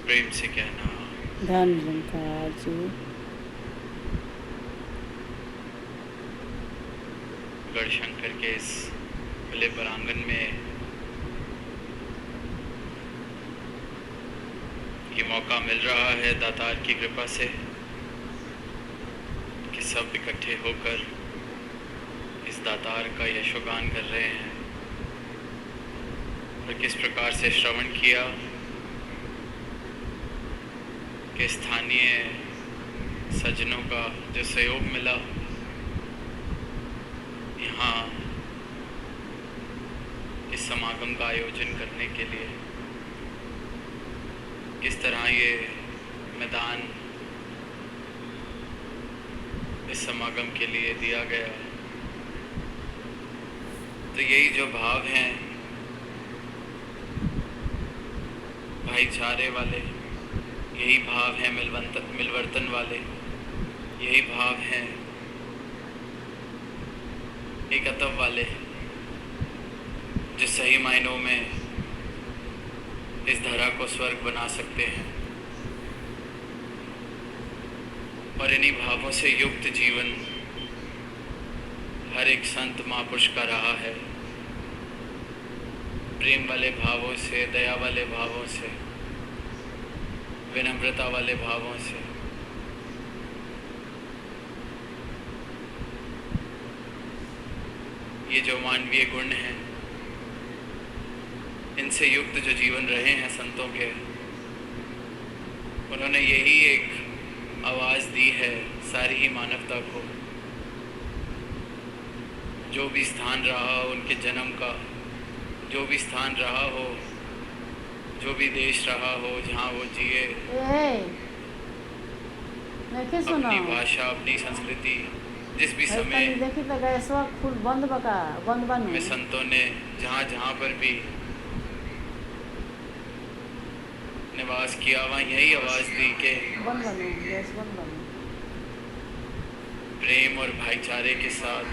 प्रेम से कहना। धन निरंकार जी। गढ़शंकर के इस खुले प्रांगण में ये मौका मिल रहा है दातार की कृपा से कि सब इकट्ठे होकर इस दातार का यशोगान कर रहे हैं और किस प्रकार से श्रवण किया कि स्थानीय सज्जनों का जो सहयोग मिला यहाँ इस समागम का आयोजन करने के लिए, किस तरह ये मैदान इस समागम के लिए दिया गया। तो यही जो भाव हैं भाईचारे वाले, यही भाव हैं मिलवर्तन वाले, यही भाव हैं एकत्व वाले, जो सही मायनों में इस धरा को स्वर्ग बना सकते हैं। और इन्हीं भावों से युक्त जीवन हर एक संत महापुरुष का रहा है। प्रेम वाले भावों से, दया वाले भावों से, विनम्रता वाले भावों से। ये जो मानवीय गुण हैं, इनसे युक्त जो जीवन रहे हैं संतों के, उन्होंने यही एक आवाज़ दी है सारी ही मानवता को। जो भी स्थान रहा हो उनके जन्म का, जो भी स्थान रहा हो, जो भी देश रहा हो जहाँ वो जिए, अपनी भाषा, अपनी संस्कृति, जिस भी समय देखी तो गैसवा फूल बंद बका बंद बन में संतों ने जहाँ जहाँ पर भी निवास किया, वहाँ यही आवाज़ दी कि प्रेम और भाईचारे के साथ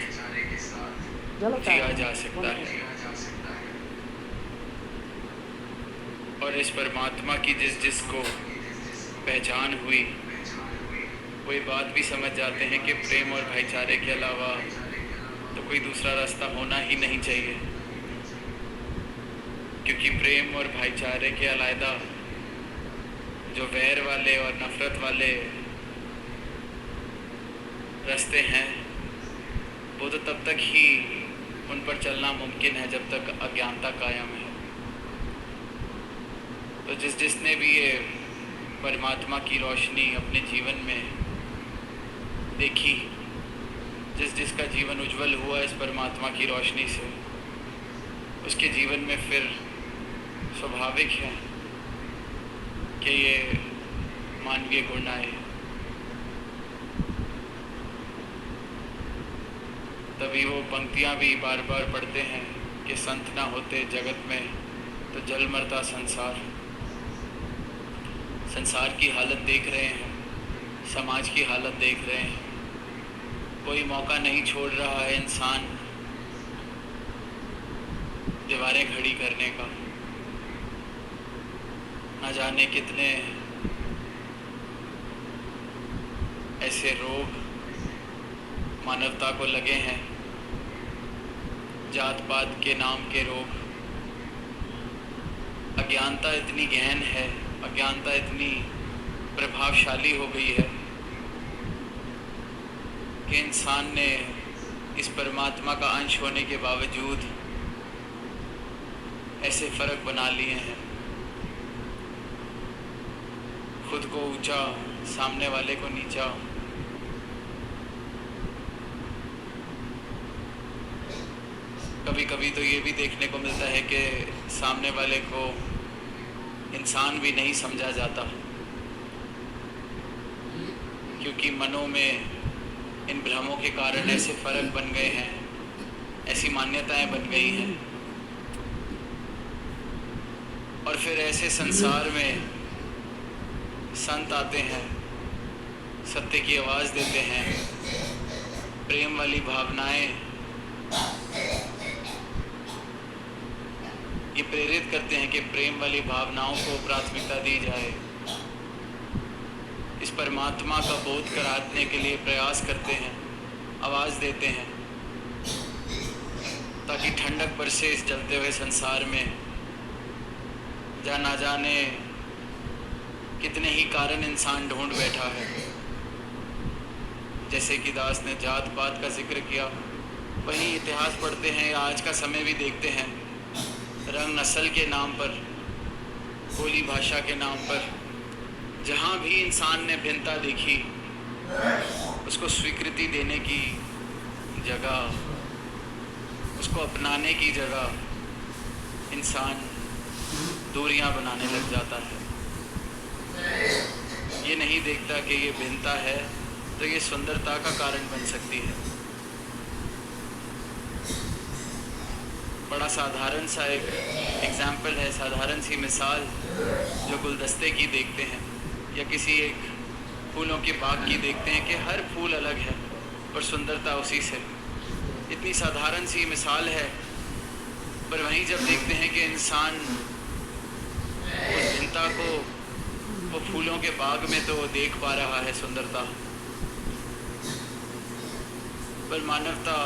जिया जा सकता है। और इस परमात्मा की जिसको पहचान हुई, वो ये बात भी समझ जाते हैं कि प्रेम और भाईचारे के अलावा तो कोई दूसरा रास्ता होना ही नहीं चाहिए। क्योंकि प्रेम और भाईचारे के अलग जो वैर वाले और नफ़रत वाले रास्ते हैं, वो तो तब तक ही उन पर चलना मुमकिन है जब तक अज्ञानता कायम है। तो जिसने भी ये परमात्मा की रोशनी अपने जीवन में देखी, जिसका जीवन उज्जवल हुआ इस परमात्मा की रोशनी से, उसके जीवन में फिर स्वाभाविक है कि ये मानवीय गुण आए। तभी वो पंक्तियाँ भी बार बार पढ़ते हैं कि संत ना होते जगत में तो जल मरता संसार। संसार की हालत देख रहे हैं, समाज की हालत देख रहे हैं। कोई मौका नहीं छोड़ रहा है इंसान दीवारें खड़ी करने का। न जाने कितने ऐसे रोग मानवता को लगे हैं, जात पात के नाम के रोग। अज्ञानता इतनी गहन है, अज्ञानता इतनी प्रभावशाली हो गई है कि इंसान ने इस परमात्मा का अंश होने के बावजूद ऐसे फ़र्क बना लिए हैं, खुद को ऊंचा, सामने वाले को नीचा। कभी कभी तो ये भी देखने को मिलता है कि सामने वाले को इंसान भी नहीं समझा जाता, क्योंकि मनों में इन भ्रमों के कारण ऐसे फ़र्क बन गए हैं, ऐसी मान्यताएं बन गई हैं। और फिर ऐसे संसार में संत आते हैं, सत्य की आवाज़ देते हैं, प्रेम वाली भावनाएं ये प्रेरित करते हैं कि प्रेम वाली भावनाओं को प्राथमिकता दी जाए, परमात्मा का बोध कराने के लिए प्रयास करते हैं, आवाज़ देते हैं, ताकि ठंडक बरसे इस जलते हुए संसार में, जहाँ ना जाने कितने ही कारण इंसान ढूंढ बैठा है। जैसे कि दास ने जात पात का जिक्र किया, वहीं इतिहास पढ़ते हैं या आज का समय भी देखते हैं, रंग नस्ल के नाम पर, बोली भाषा के नाम पर, जहाँ भी इंसान ने भिन्नता देखी, उसको स्वीकृति देने की जगह, उसको अपनाने की जगह इंसान दूरियां बनाने लग जाता है। ये नहीं देखता कि ये भिन्नता है तो ये सुंदरता का कारण बन सकती है। बड़ा साधारण सा एक एग्जाम्पल है, साधारण सी मिसाल जो गुलदस्ते की देखते हैं या किसी एक फूलों के बाग की देखते हैं कि हर फूल अलग है और सुंदरता उसी से। इतनी साधारण सी मिसाल है, पर वहीं जब देखते हैं कि इंसान उस भिन्नता को वो फूलों के बाग में तो देख पा रहा है सुंदरता, पर मानवता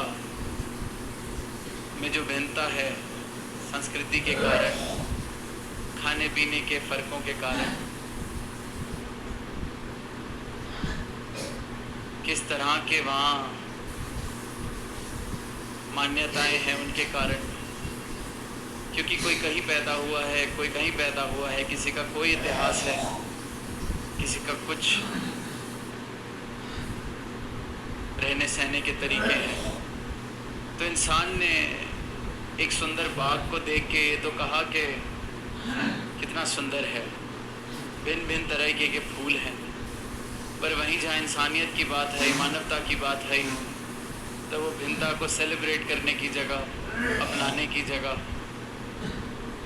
में जो भिन्नता है संस्कृति के कारण, खाने पीने के फर्कों के कारण, किस तरह के वहाँ मान्यताएं हैं उनके कारण, क्योंकि कोई कहीं पैदा हुआ है, कोई कहीं पैदा हुआ है, किसी का कोई इतिहास है, किसी का कुछ रहने सहने के तरीके हैं। तो इंसान ने एक सुंदर बाग को देख के ये तो कहा कि कितना सुंदर है, भिन्न भिन्न तरह के फूल हैं, पर वहीं जहाँ इंसानियत की बात है, मानवता की बात है, तो वो भिन्नता को सेलिब्रेट करने की जगह, अपनाने की जगह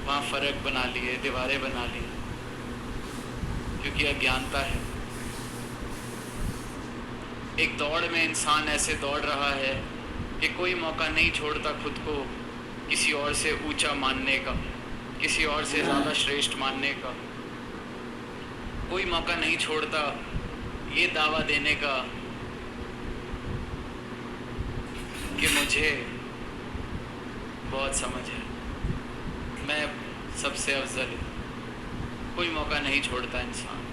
वहाँ फ़र्क बना लिए, दीवारें बना ली, क्योंकि अज्ञानता है। एक दौड़ में इंसान ऐसे दौड़ रहा है कि कोई मौका नहीं छोड़ता खुद को किसी और से ऊंचा मानने का, किसी और से ज़्यादा श्रेष्ठ मानने का। कोई मौका नहीं छोड़ता ये दावा देने का कि मुझे बहुत समझ है, मैं सबसे अफजल हूँ। कोई मौका नहीं छोड़ता इंसान।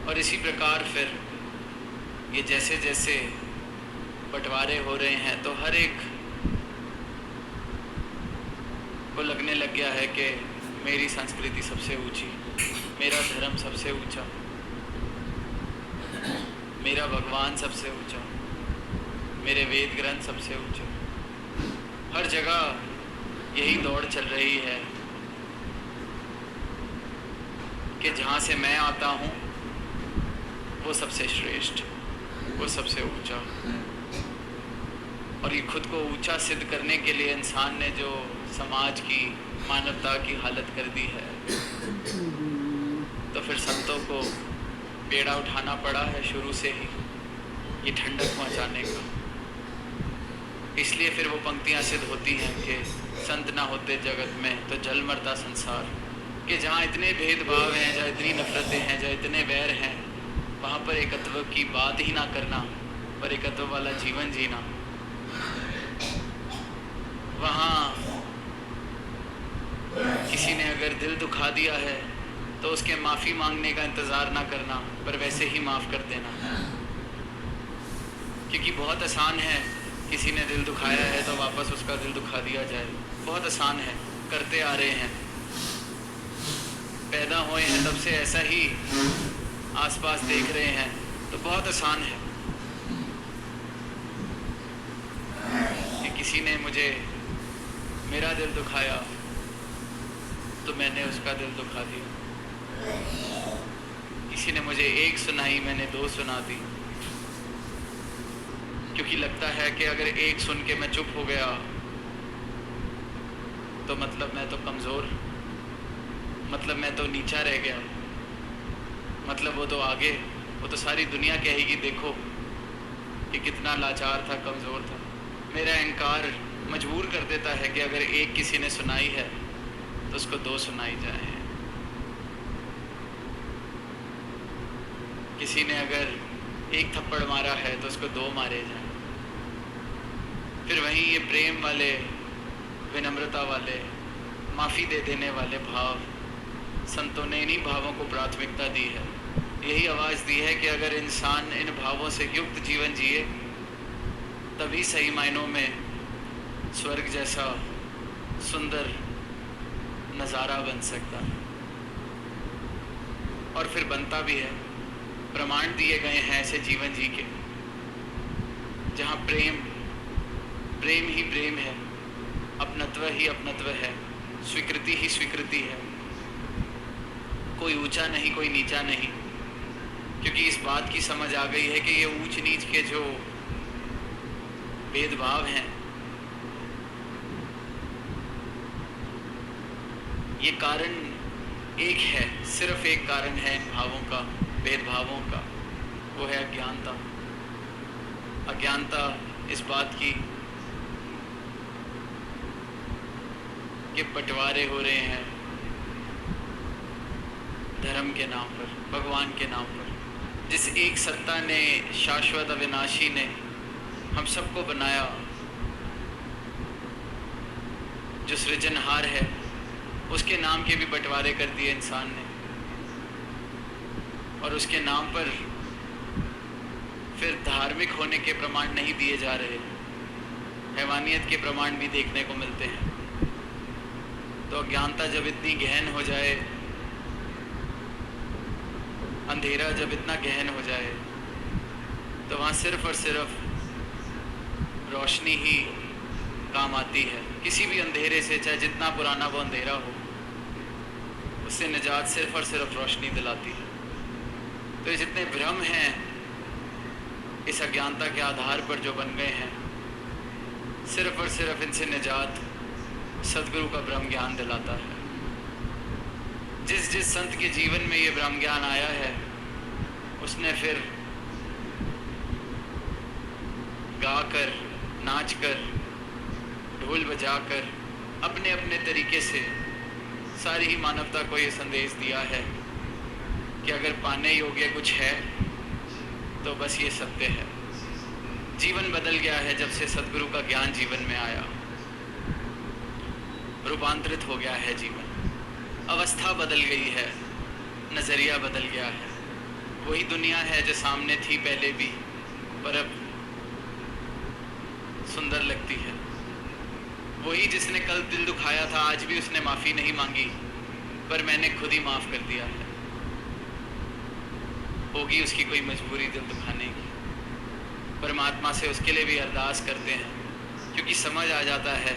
और इसी प्रकार फिर ये जैसे जैसे बंटवारे हो रहे हैं तो हर एक को लगने लग गया है कि मेरी संस्कृति सबसे ऊंची, मेरा धर्म सबसे ऊंचा, मेरा भगवान सबसे ऊंचा, मेरे वेद ग्रंथ सबसे ऊंचे। हर जगह यही दौड़ चल रही है कि जहाँ से मैं आता हूँ वो सबसे श्रेष्ठ, वो सबसे ऊंचा। और ये खुद को ऊंचा सिद्ध करने के लिए इंसान ने जो समाज की, मानवता की हालत कर दी है, तो फिर संतों को बेड़ा उठाना पड़ा है शुरू से ही ये ठंडक पहुँचाने का। इसलिए फिर वो पंक्तियाँ सिद्ध होती हैं कि संत ना होते जगत में तो जल मरता संसार, कि जहाँ इतने भेदभाव हैं, जहाँ इतनी नफरतें हैं, जहाँ इतने वैर हैं, वहाँ पर एकत्व की बात ही ना करना, पर एकत्व वाला जीवन जीना। वहाँ किसी ने अगर दिल दुखा दिया है तो उसके माफ़ी मांगने का इंतज़ार ना करना, पर वैसे ही माफ़ कर देना। क्योंकि बहुत आसान है, किसी ने दिल दुखाया है तो वापस उसका दिल दुखा दिया जाए। बहुत आसान है, करते आ रहे हैं, पैदा हुए हैं तब से ऐसा ही आसपास देख रहे हैं, तो बहुत आसान है कि किसी ने मुझे मेरा दिल दुखाया तो मैंने उसका दिल दुखा दिया। किसी ने मुझे एक सुनाई, मैंने दो सुना दी, क्योंकि लगता है कि अगर एक सुन के मैं चुप हो गया तो मतलब मैं तो कमज़ोर, मतलब मैं तो नीचा रह गया, मतलब वो तो आगे, वो तो सारी दुनिया कहेगी देखो कि कितना लाचार था, कमज़ोर था। मेरा अहंकार मजबूर कर देता है कि अगर एक किसी ने सुनाई है तो उसको दो सुनाई जाए। किसी ने अगर एक थप्पड़ मारा है तो उसको 2 मारे जाएं। फिर वहीं ये प्रेम वाले, विनम्रता वाले, माफ़ी दे देने वाले भाव, संतों ने इन्हीं भावों को प्राथमिकता दी है। यही आवाज़ दी है कि अगर इंसान इन भावों से युक्त जीवन जिए तभी सही मायनों में स्वर्ग जैसा सुंदर नज़ारा बन सकता है, और फिर बनता भी है। प्रमाण दिए गए हैं ऐसे जीवन जी के जहाँ प्रेम प्रेम ही प्रेम है, अपनत्व ही अपनत्व है, स्वीकृति ही स्वीकृति है, कोई ऊंचा नहीं कोई नीचा नहीं, क्योंकि इस बात की समझ आ गई है कि ये ऊंच नीच के जो भेदभाव हैं ये कारण एक है, सिर्फ एक कारण है इन भावों का, भेदभावों का, वो है अज्ञानता। अज्ञानता इस बात की कि बंटवारे हो रहे हैं धर्म के नाम पर, भगवान के नाम पर। जिस एक सत्ता ने, शाश्वत अविनाशी ने हम सबको बनाया, जो सृजनहार है, उसके नाम के भी बंटवारे कर दिए इंसान ने, और उसके नाम पर फिर धार्मिक होने के प्रमाण नहीं दिए जा रहे, हैवानियत के प्रमाण भी देखने को मिलते हैं। तो अज्ञानता जब इतनी गहन हो जाए, अंधेरा जब इतना गहन हो जाए, तो वहाँ सिर्फ और सिर्फ रोशनी ही काम आती है। किसी भी अंधेरे से, चाहे जितना पुराना वो अंधेरा हो, उससे निजात सिर्फ और सिर्फ रोशनी दिलाती है। तो ये जितने भ्रम हैं इस अज्ञानता के आधार पर जो बन गए हैं, सिर्फ और सिर्फ इनसे निजात सद्गुरु का ब्रह्म ज्ञान दिलाता है। जिस जिस संत के जीवन में ये ब्रह्म ज्ञान आया है, उसने फिर गाकर, नाचकर, ढोल बजाकर, अपने अपने तरीके से सारी ही मानवता को ये संदेश दिया है कि अगर पाने योग्य कुछ है तो बस ये सत्य है। जीवन बदल गया है जब से सद्गुरु का ज्ञान जीवन में आया, रूपांतरित हो गया है जीवन, अवस्था बदल गई है, नज़रिया बदल गया है। वही दुनिया है जो सामने थी पहले भी, पर अब सुंदर लगती है। वही जिसने कल दिल दुखाया था, आज भी उसने माफ़ी नहीं मांगी, पर मैंने खुद ही माफ़ कर दिया है। होगी उसकी कोई मजबूरी दिल दुखाने की, परमात्मा से उसके लिए भी अरदास करते हैं, क्योंकि समझ आ जाता है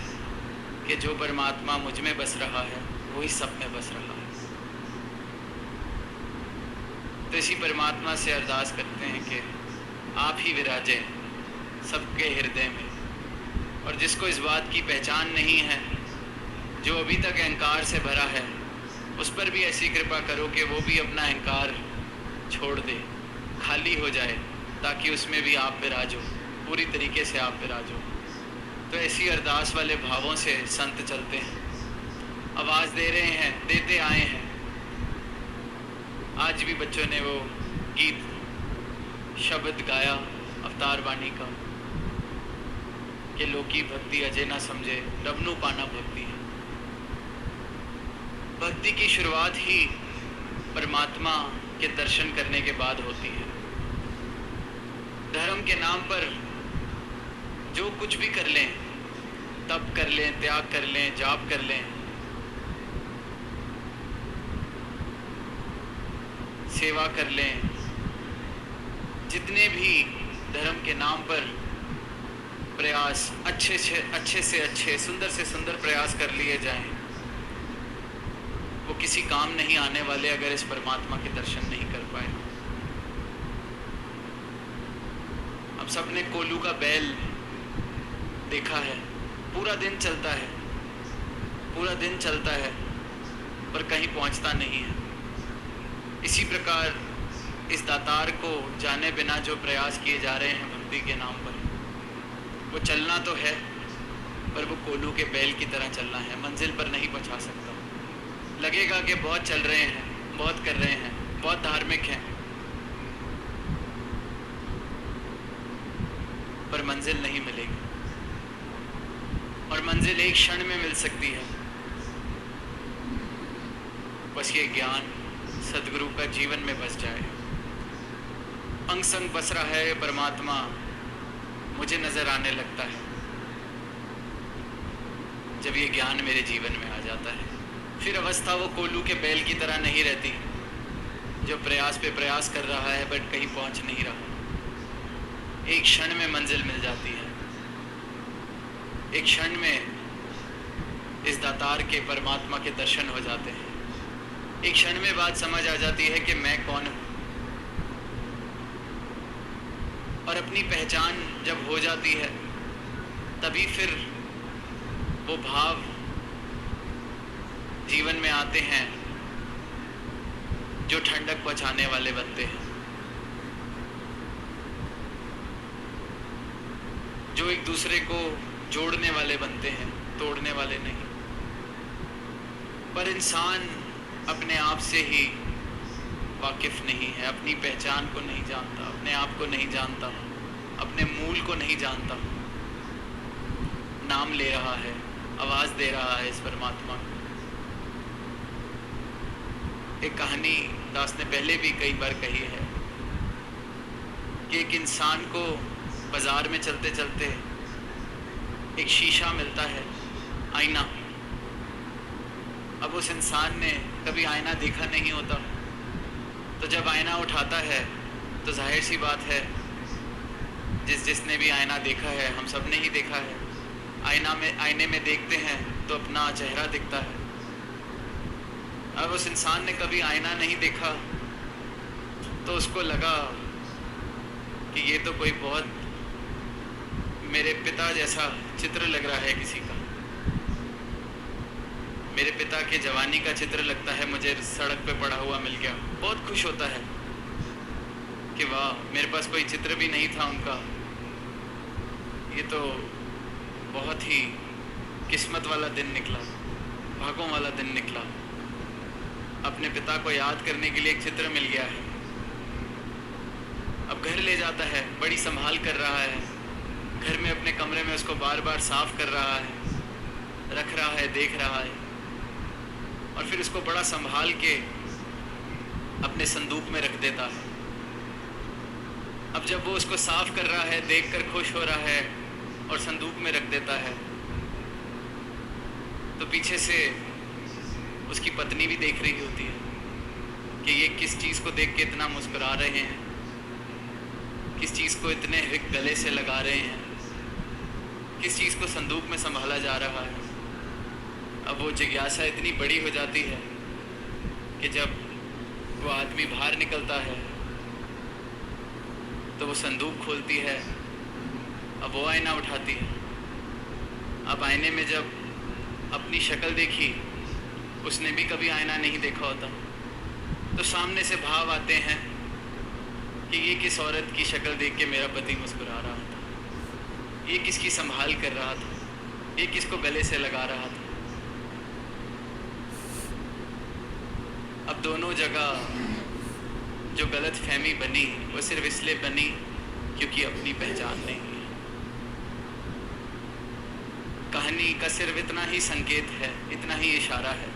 कि जो परमात्मा मुझ में बस रहा है वही सब में बस रहा है। तो इसी परमात्मा से अरदास करते हैं कि आप ही विराजें सबके हृदय में, और जिसको इस बात की पहचान नहीं है, जो अभी तक अहंकार से भरा है, उस पर भी ऐसी कृपा करो कि वो भी अपना अहंकार छोड़ दे, खाली हो जाए, ताकि उसमें भी आप विराजो, पूरी तरीके से आप विराजो। तो ऐसी अरदास वाले भावों से संत चलते हैं, आवाज़ दे रहे हैं, देते आए हैं। आज भी बच्चों ने वो गीत, शब्द गाया अवतार वाणी का कि लोकी भक्ति अजय ना समझे, रबनू पाना भक्ति है। भक्ति की शुरुआत ही परमात्मा के दर्शन करने के बाद होती है। धर्म के नाम पर जो कुछ भी कर लें, तप कर लें, त्याग कर लें, जाप कर लें, सेवा कर लें, जितने भी धर्म के नाम पर प्रयास अच्छे से अच्छे, सुंदर से सुंदर प्रयास कर लिए जाएं, वो किसी काम नहीं आने वाले अगर इस परमात्मा के दर्शन नहीं कर पाए। हम सब ने कोल्हू का बैल देखा है, पूरा दिन चलता है, पूरा दिन चलता है, पर कहीं पहुंचता नहीं है। इसी प्रकार इस दातार को जाने बिना जो प्रयास किए जा रहे हैं भक्ति के नाम पर, वो चलना तो है, पर वो कोल्हू के बैल की तरह चलना है, मंजिल पर नहीं पहुंचा सकता। लगेगा कि बहुत चल रहे हैं, बहुत कर रहे हैं, बहुत धार्मिक हैं, मंजिल नहीं मिलेगी, और मंजिल एक क्षण में मिल सकती है। बस ये ज्ञान सदगुरु का जीवन में बस जाए। अंग संग बस रहा है परमात्मा, मुझे नजर आने लगता है जब ये ज्ञान मेरे जीवन में आ जाता है। फिर अवस्था वो कोल्लू के बैल की तरह नहीं रहती जो प्रयास पे प्रयास कर रहा है बट कहीं पहुंच नहीं रहा। एक क्षण में मंजिल मिल जाती है, एक क्षण में इस दातार के परमात्मा के दर्शन हो जाते हैं। एक क्षण में बात समझ आ जाती है कि मैं कौन हूं, और अपनी पहचान जब हो जाती है तभी फिर वो भाव जीवन में आते हैं जो ठंडक पहुंचाने वाले बनते हैं, जो एक दूसरे को जोड़ने वाले बनते हैं, तोड़ने वाले नहीं। पर इंसान अपने आप से ही वाकिफ नहीं है, अपनी पहचान को नहीं जानता, अपने आप को नहीं जानता, अपने मूल को नहीं जानता। नाम ले रहा है, आवाज दे रहा है इस परमात्मा को। एक कहानी दास ने पहले भी कई बार कही है कि एक इंसान को बाजार में चलते चलते एक शीशा मिलता है, आईना। अब उस इंसान ने कभी आईना देखा नहीं होता, तो जब आईना उठाता है तो जाहिर सी बात है जिसने भी आईना देखा है, हम सब ने ही देखा है, आईने में देखते हैं तो अपना चेहरा दिखता है। अब उस इंसान ने कभी आईना नहीं देखा तो उसको लगा कि ये तो कोई बहुत मेरे पिता जैसा चित्र लग रहा है किसी का, मेरे पिता के जवानी का चित्र लगता है, मुझे सड़क पे पड़ा हुआ मिल गया। बहुत खुश होता है कि वाह, मेरे पास कोई चित्र भी नहीं था उनका, ये तो बहुत ही किस्मत वाला दिन निकला, भागों वाला दिन निकला। अपने पिता को याद करने के लिए एक चित्र मिल गया है। अब घर ले जाता है, बड़ी संभाल कर रहा है, घर में अपने कमरे में उसको बार बार साफ कर रहा है, रख रहा है, देख रहा है, और फिर उसको बड़ा संभाल के अपने संदूक में रख देता है। अब जब वो उसको साफ कर रहा है, देखकर खुश हो रहा है और संदूक में रख देता है, तो पीछे से उसकी पत्नी भी देख रही होती है कि ये किस चीज़ को देख के इतना मुस्कुरा रहे हैं, किस चीज़ को इतने हिक गले से लगा रहे हैं, किस चीज़ को संदूक में संभाला जा रहा है। अब वो जिज्ञासा इतनी बड़ी हो जाती है कि जब वो आदमी बाहर निकलता है तो वो संदूक खोलती है, अब वो आईना उठाती है। अब आईने में जब अपनी शक्ल देखी, उसने भी कभी आईना नहीं देखा होता, तो सामने से भाव आते हैं कि ये किस औरत की शक्ल देख के मेरा पति मुस्कुरा रहा था, ये किसकी संभाल कर रहा था, ये किसको गले से लगा रहा था। अब दोनों जगह जो गलत फहमी बनी वो सिर्फ इसलिए बनी क्योंकि अपनी पहचान नहीं है। कहानी का सिर्फ इतना ही संकेत है, इतना ही इशारा है,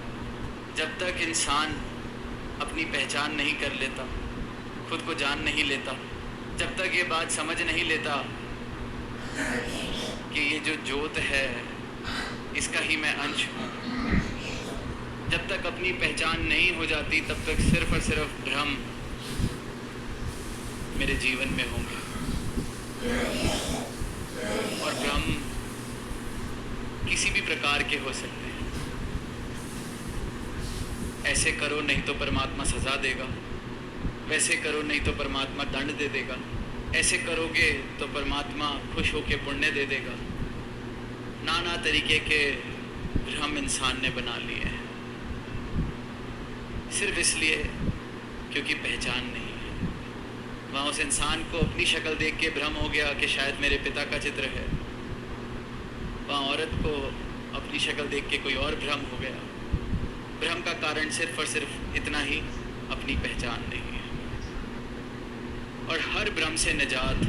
जब तक इंसान अपनी पहचान नहीं कर लेता, खुद को जान नहीं लेता, जब तक ये बात समझ नहीं लेता कि ये जो ज्योत है इसका ही मैं अंश हूँ, जब तक अपनी पहचान नहीं हो जाती तब तक सिर्फ और सिर्फ भ्रम मेरे जीवन में होंगे। और भ्रम किसी भी प्रकार के हो सकते हैं। ऐसे करो नहीं तो परमात्मा सजा देगा, वैसे करो नहीं तो परमात्मा दंड दे देगा, ऐसे करोगे तो परमात्मा खुश होकर पुण्य दे देगा। नाना तरीके के भ्रम इंसान ने बना लिए हैं, सिर्फ इसलिए क्योंकि पहचान नहीं है। वहाँ उस इंसान को अपनी शक्ल देख के भ्रम हो गया कि शायद मेरे पिता का चित्र है, वहाँ औरत को अपनी शक्ल देख के कोई और भ्रम हो गया। भ्रम का कारण सिर्फ और सिर्फ इतना ही, अपनी पहचान नहीं है। और हर भ्रम से निजात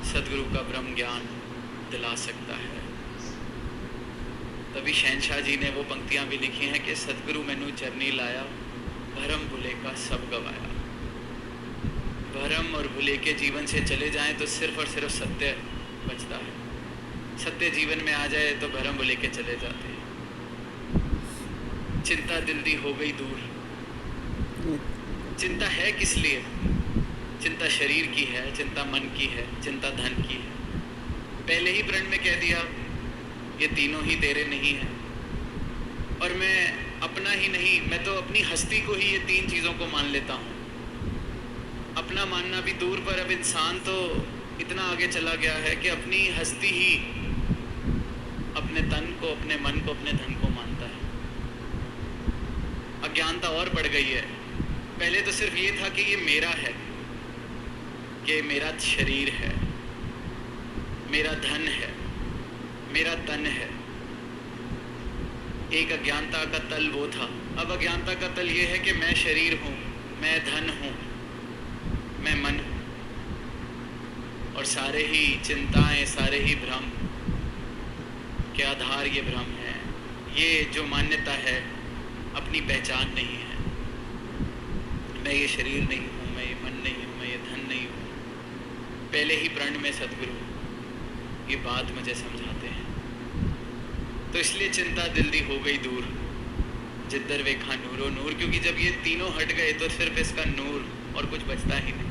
सदगुरु का ब्रह्म ज्ञान दिला सकता है। तभी शहनशाह जी ने वो पंक्तियां भी लिखी हैं कि सदगुरु मैनू चरनी लाया, भरम भुले का सब गवाया। भरम और भुले के जीवन से चले जाएं तो सिर्फ और सिर्फ सत्य बचता है। सत्य जीवन में आ जाए तो भरम भुले के चले जाते हैं। चिंता दिल दी हो गई दूर। चिंता है किस लिए? चिंता शरीर की है, चिंता मन की है, चिंता धन की है। पहले ही प्रण में कह दिया ये तीनों ही तेरे नहीं है। और मैं अपना ही नहीं, मैं तो अपनी हस्ती को ही ये तीन चीज़ों को मान लेता हूँ। अपना मानना भी दूर पर अब इंसान तो इतना आगे चला गया है कि अपनी हस्ती ही अपने तन को, अपने मन को, अपने धन को मानता है। अज्ञानता और बढ़ गई है। पहले तो सिर्फ ये था कि ये मेरा है, कि मेरा शरीर है, मेरा धन है, मेरा तन है। एक अज्ञानता का तल वो था। अब अज्ञानता का तल ये है कि मैं शरीर हूँ, मैं धन हूँ, मैं मन हूँ। और सारे ही चिंताएं, सारे ही भ्रम के आधार ये भ्रम है। ये जो मान्यता है अपनी पहचान नहीं है। मैं ये शरीर नहीं हूँ, मैं ये मन नहीं हूँ, मैं ये धन नहीं हूँ। पहले ही प्रण में सदगुरु ये बात मुझे समझाते हैं। तो इसलिए चिंता दिल दी हो गई दूर, जिधर वेखा नूरो नूर। क्योंकि जब ये तीनों हट गए तो सिर्फ इसका नूर और कुछ बचता ही नहीं।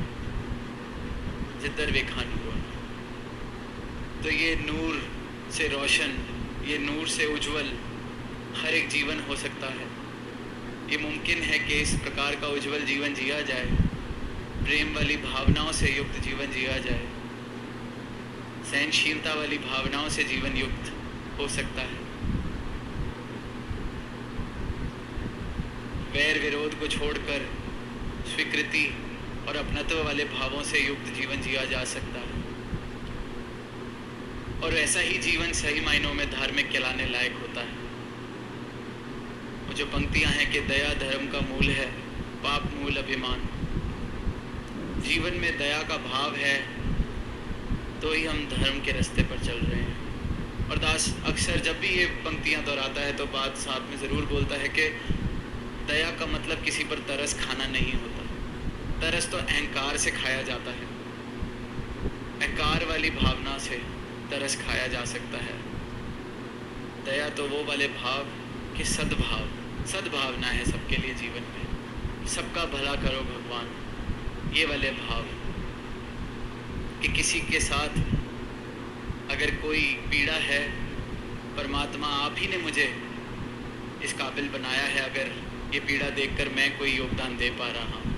जिधर वेखा नूरो नूर। तो ये नूर से रोशन, ये नूर से उज्जवल हर एक जीवन हो सकता है। ये मुमकिन है कि इस प्रकार का उज्जवल जीवन जिया जाए, प्रेम वाली भावनाओं से युक्त जीवन जिया जाए, सहनशीलता वाली भावनाओं से जीवन युक्त हो सकता है। वैर विरोध को छोड़कर स्वीकृति और अपनत्व वाले भावों से युक्त जीवन जिया जा सकता है। और ऐसा ही जीवन सही मायनों में धार्मिक कहलाने लायक होता है। वो जो पंक्तियां हैं कि दया धर्म का मूल है, पाप मूल अभिमान। जीवन में दया का भाव है तो ही हम धर्म के रास्ते पर चल रहे हैं। और दास अक्सर जब भी ये पंक्तियां दोहराता है तो बात साथ में ज़रूर बोलता है कि दया का मतलब किसी पर तरस खाना नहीं होता। तरस तो अहंकार से खाया जाता है। अहंकार वाली भावना से तरस खाया जा सकता है। दया तो वो वाले भाव कि सद्भाव, सद्भावना है सबके लिए जीवन में। सबका भला करो भगवान, ये वाले भाव कि किसी के साथ अगर कोई पीड़ा है, परमात्मा आप ही ने मुझे इस काबिल बनाया है, अगर ये पीड़ा देखकर मैं कोई योगदान दे पा रहा हूँ।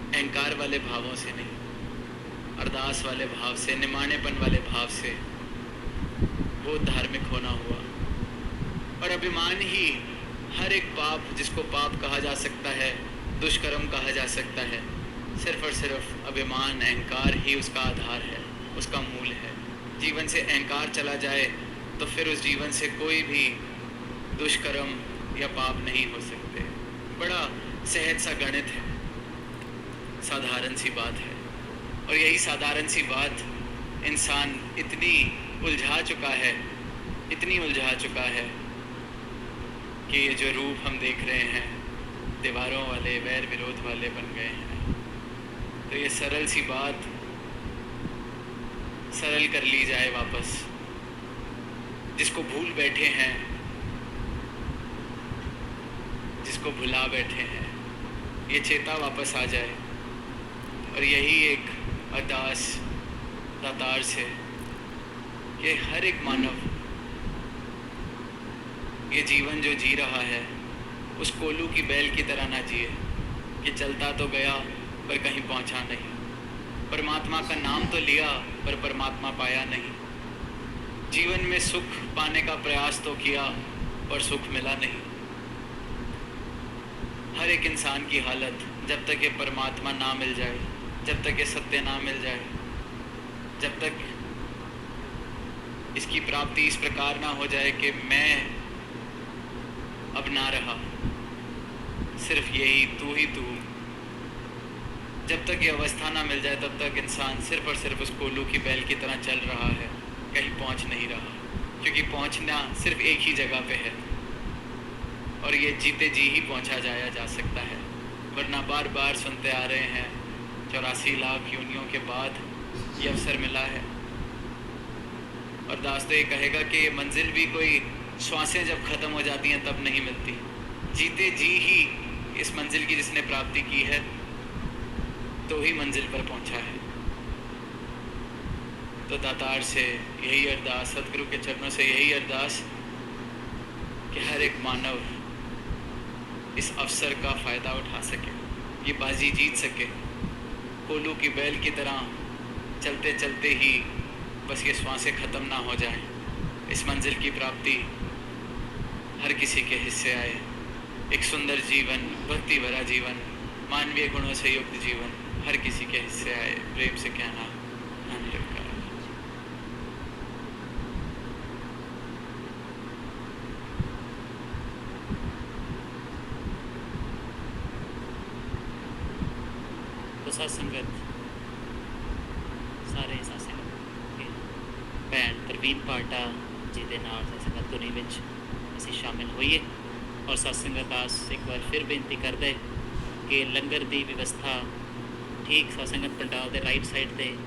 अहंकार वाले भावों से नहीं, अरदास वाले भाव से, निमाणेपन वाले भाव से वो धार्मिक होना हुआ। और अभिमान ही हर एक पाप, जिसको पाप कहा जा सकता है, दुष्कर्म कहा जा सकता है, सिर्फ और सिर्फ अभिमान, अहंकार ही उसका आधार है, उसका मूल है। जीवन से अहंकार चला जाए तो फिर उस जीवन से कोई भी दुष्कर्म या पाप नहीं हो सकते। बड़ा सहज सा गणित है, साधारण सी बात है। और यही साधारण सी बात इंसान इतनी उलझा चुका है, इतनी उलझा चुका है कि ये जो रूप हम देख रहे हैं दीवारों वाले, वैर विरोध वाले बन गए हैं। तो ये सरल सी बात सरल कर ली जाए वापस। जिसको भूल बैठे हैं, जिसको भुला बैठे हैं, ये चेता वापस आ जाए। और यही एक अरदास दातार से कि हर एक मानव ये जीवन जो जी रहा है उस कोल्हू की बैल की तरह ना जिए कि चलता तो गया पर कहीं पहुंचा नहीं। परमात्मा का नाम तो लिया पर परमात्मा पाया नहीं। जीवन में सुख पाने का प्रयास तो किया पर सुख मिला नहीं। हर एक इंसान की हालत, जब तक ये परमात्मा ना मिल जाए, जब तक ये सत्य ना मिल जाए, जब तक इसकी प्राप्ति इस प्रकार ना हो जाए कि मैं अब ना रहा, सिर्फ यही तू ही तू, जब तक ये अवस्था ना मिल जाए तब तक इंसान सिर्फ और सिर्फ उस कोल्लू की बैल की तरह चल रहा है, कहीं पहुंच नहीं रहा, क्योंकि पहुंचना सिर्फ एक ही जगह पे है और ये जीते जी ही पहुंचा जाया जा सकता है। वरना बार बार सुनते आ रहे हैं 84 लाख योनियों के बाद ये अवसर मिला है। और दास तो ये कहेगा कि ये मंजिल भी कोई श्वासें जब ख़त्म हो जाती हैं तब नहीं मिलती, जीते जी ही इस मंजिल की जिसने प्राप्ति की है तो ही मंजिल पर पहुंचा है। तो दातार से यही अरदास, सदगुरु के चरणों से यही अरदास कि हर एक मानव इस अवसर का फ़ायदा उठा सके, ये बाजी जीत सके, कोल्लू की बैल की तरह चलते चलते ही बस ये श्वासें ख़त्म ना हो जाए, इस मंजिल की प्राप्ति हर किसी के हिस्से आए। एक सुंदर जीवन, भक्ति भरा जीवन, मानवीय गुणों से युक्त जीवन हर किसी के हिस्से आए। प्रेम से कहना धन निरंकार। तो सत्संगत ਸਾਰੇ ਸਤਸੰਗ ਭੈਣ ਪ੍ਰਵੀਨ ਪਾਟਾ ਜੀ ਦੇ ਨਾਲ ਸਤਸੰਗਤ ਧੁਨੀ ਵਿੱਚ ਅਸੀਂ ਸ਼ਾਮਿਲ ਹੋਈਏ ਔਰ ਸਤਸੰਗਤ ਦਾਸ ਇੱਕ ਵਾਰ ਫਿਰ ਬੇਨਤੀ ਕਰਦਾ ਹੈ ਕਿ ਲੰਗਰ ਦੀ ਵਿਵਸਥਾ ਠੀਕ ਸਤਸੰਗਤ ਪੰਡਾਲ ਦੇ ਰਾਈਟ ਸਾਈਡ ਤੇ